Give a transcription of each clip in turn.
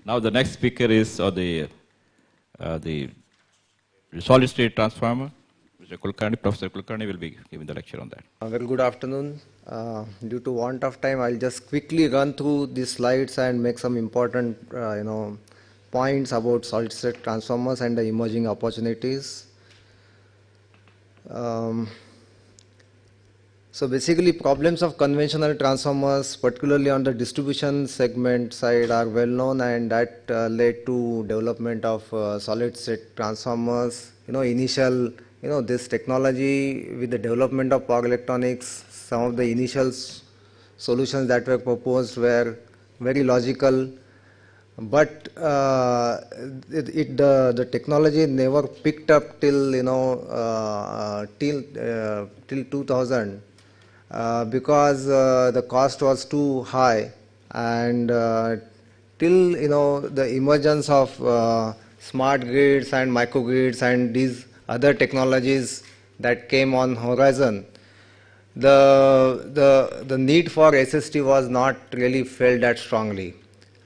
Now the next speaker is the solid state transformer. Mr. Kulkarni, Professor Kulkarni will be giving the lecture on that. Very good afternoon. Due to want of time, I'll just quickly run through these slides and make some important, points about solid-state transformers and the emerging opportunities. So basically, problems of conventional transformers, particularly on the distribution segment side, are well known, and that led to development of solid-state transformers. This technology with the development of power electronics, some of the initial solutions that were proposed were very logical, but the technology never picked up till till 2000, because the cost was too high, and till the emergence of smart grids and microgrids and these other technologies that came on horizon, the need for SST was not really felt that strongly,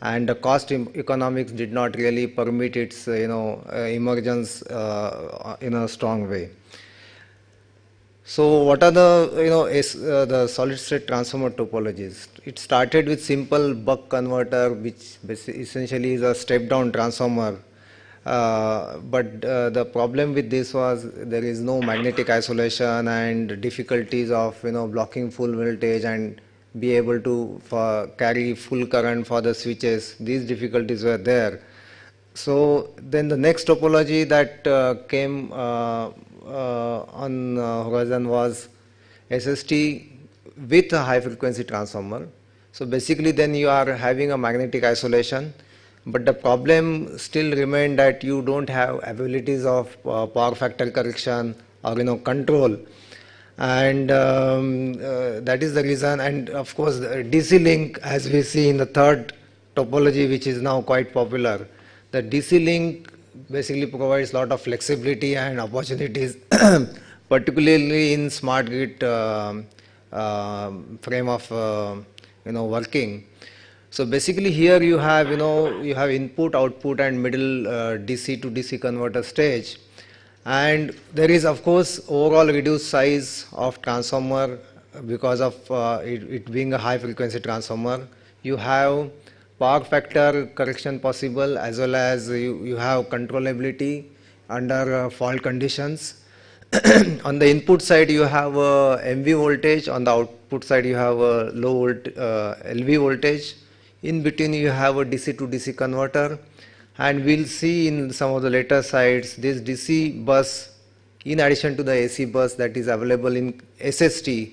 and the cost economics did not really permit its emergence in a strong way. So what are the solid state transformer topologies? It started with simple buck converter, which essentially is a step down transformer. But the problem with this was there is no magnetic isolation and difficulties of blocking full voltage and be able to carry full current for the switches. These difficulties were there. So then the next topology that came on horizon was SST with a high frequency transformer. So basically then you are having a magnetic isolation, but the problem still remained that you don't have abilities of power factor correction or control, and that is the reason. And of course the DC link, as we see in the third topology, which is now quite popular, the DC link basically provides a lot of flexibility and opportunities, particularly in smart grid frame of working. So basically here you have input, output, and middle DC to DC converter stage, and there is of course overall reduced size of transformer because of it being a high frequency transformer. You have power factor correction possible, as well as you have controllability under fault conditions. On the input side you have a MV voltage, on the output side you have a low LV voltage. In between you have a DC to DC converter, and we'll see in some of the later slides this DC bus, in addition to the AC bus that is available in SST,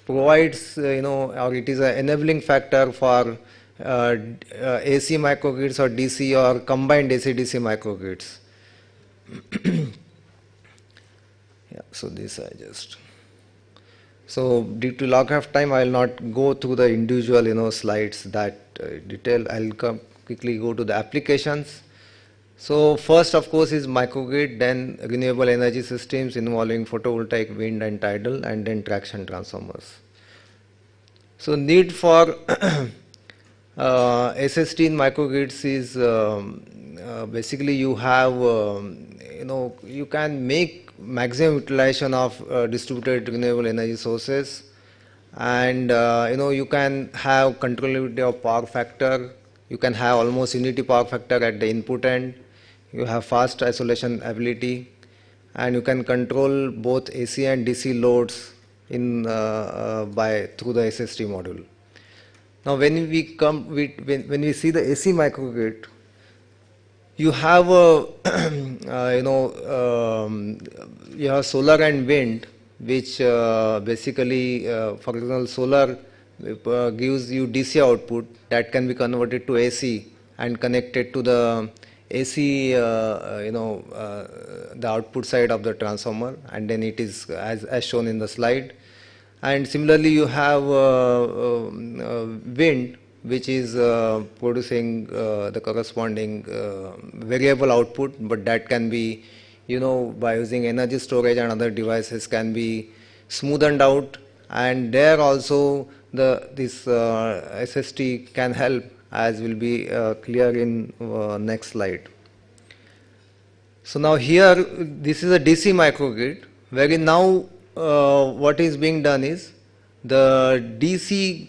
provides or it is an enabling factor for AC microgrids or DC or combined AC-DC microgrids. Yeah, so this so due to lack of time, I will not go through the individual slides that detail. I'll quickly go to the applications. So first of course is microgrid, then renewable energy systems involving photovoltaic, wind and tidal, and then traction transformers. So need for SST in microgrids is basically you have you can make maximum utilization of distributed renewable energy sources, and you can have controllability of power factor. You can have almost unity power factor at the input end. You have fast isolation ability, and you can control both AC and DC loads in through the SST module. Now when we see the AC microgrid, you have you have solar and wind, which basically, for example, solar gives you DC output that can be converted to AC and connected to the AC, the output side of the transformer, and then it is as shown in the slide. And similarly, you have wind, which is producing the corresponding variable output, but that can be, by using energy storage and other devices, can be smoothened out, and there also this SST can help as will be clear in next slide. So now here, this is a DC microgrid, wherein now what is being done is the DC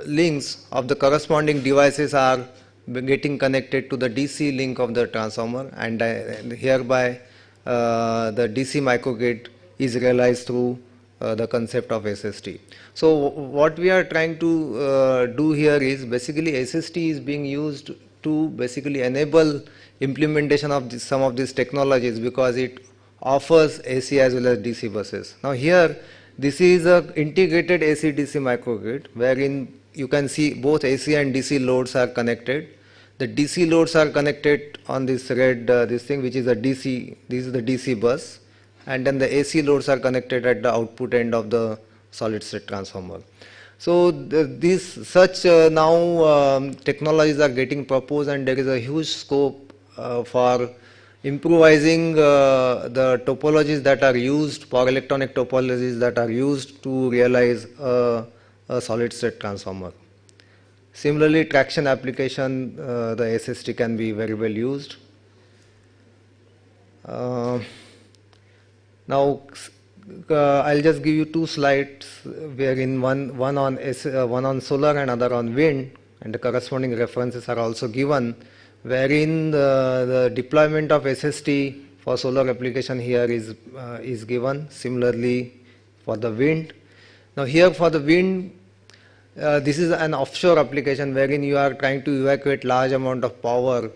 links of the corresponding devices are getting connected to the DC link of the transformer, and hereby the DC microgrid is realized through the concept of SST. So what we are trying to do here is basically SST is being used to basically enable implementation of some of these technologies, because it offers AC as well as DC buses. Now here, this is a integrated AC-DC microgrid, wherein you can see both AC and DC loads are connected. The DC loads are connected on this red this thing, which is a DC. This is the DC bus, and then the AC loads are connected at the output end of the solid-state transformer. So such now technologies are getting proposed, and there is a huge scope for improvising the topologies that are used, power electronic topologies that are used to realize a solid-state transformer. Similarly, traction application, the SST can be very well used. Now, I'll just give you two slides, wherein one on solar and other on wind, and the corresponding references are also given, wherein the deployment of SST for solar application here is given. Similarly, for the wind. Now here for the wind, this is an offshore application wherein you are trying to evacuate large amount of power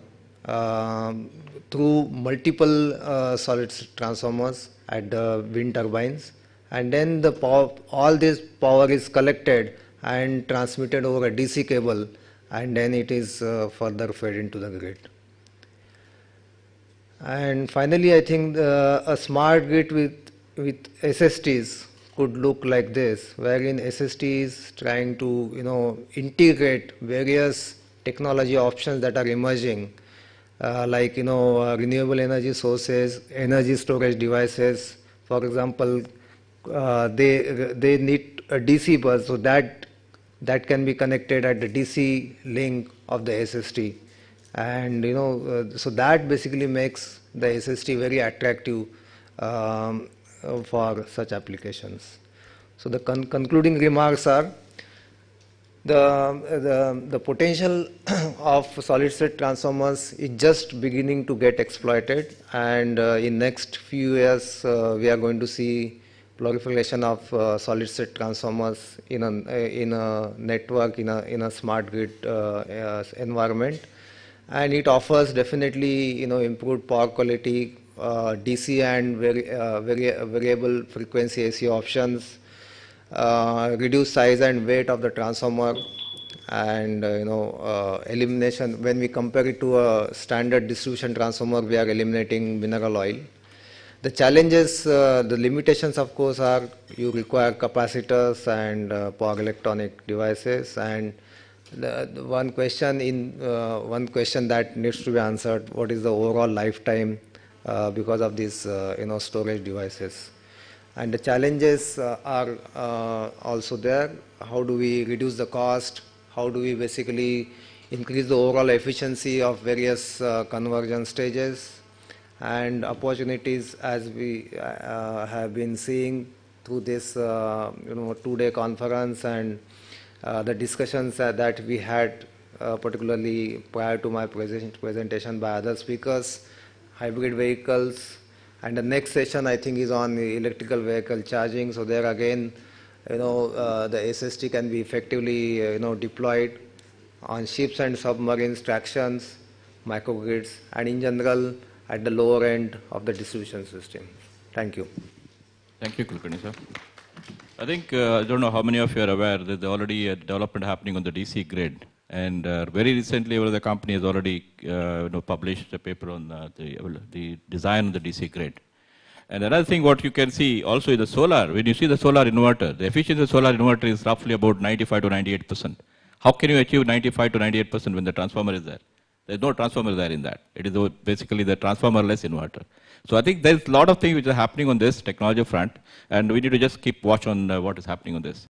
through multiple solid transformers at the wind turbines, and then the power, all this power is collected and transmitted over a DC cable, and then it is further fed into the grid. And finally, I think a smart grid with SSTs could look like this, wherein SST is trying to integrate various technology options that are emerging, like renewable energy sources, energy storage devices. For example, they need a DC bus, so that can be connected at the DC link of the SST, and so that basically makes the SST very attractive for such applications. So the concluding remarks are the potential of solid-state transformers is just beginning to get exploited, and in next few years we are going to see proliferation of solid-state transformers in a network, in a smart grid environment, and it offers definitely improved power quality, DC and variable frequency AC options, reduced size and weight of the transformer, and elimination. When we compare it to a standard distribution transformer, we are eliminating mineral oil. The challenges, the limitations of course are you require capacitors and power electronic devices, and the one question that needs to be answered: what is the overall lifetime because of these storage devices? And the challenges are also there. How do we reduce the cost? How do we basically increase the overall efficiency of various conversion stages? And opportunities, as we have been seeing through this 2-day conference and the discussions that we had, particularly prior to my presentation by other speakers, hybrid vehicles, and the next session I think is on the electrical vehicle charging. So there again, the SST can be effectively deployed on ships and submarines, tractions, microgrids, and in general at the lower end of the distribution system. Thank you. Thank you, Kulkarni sir. I think, I don't know how many of you are aware that there's already a development happening on the DC grid. And very recently, one of the company has already published a paper on the design of the DC grid. And another thing what you can see also is the solar. When you see the solar inverter, the efficiency of the solar inverter is roughly about 95 to 98%. How can you achieve 95 to 98% when the transformer is there? There's no transformer there in that. It is basically the transformer-less inverter. So I think there's a lot of things which are happening on this technology front, and we need to just keep watch on what is happening on this.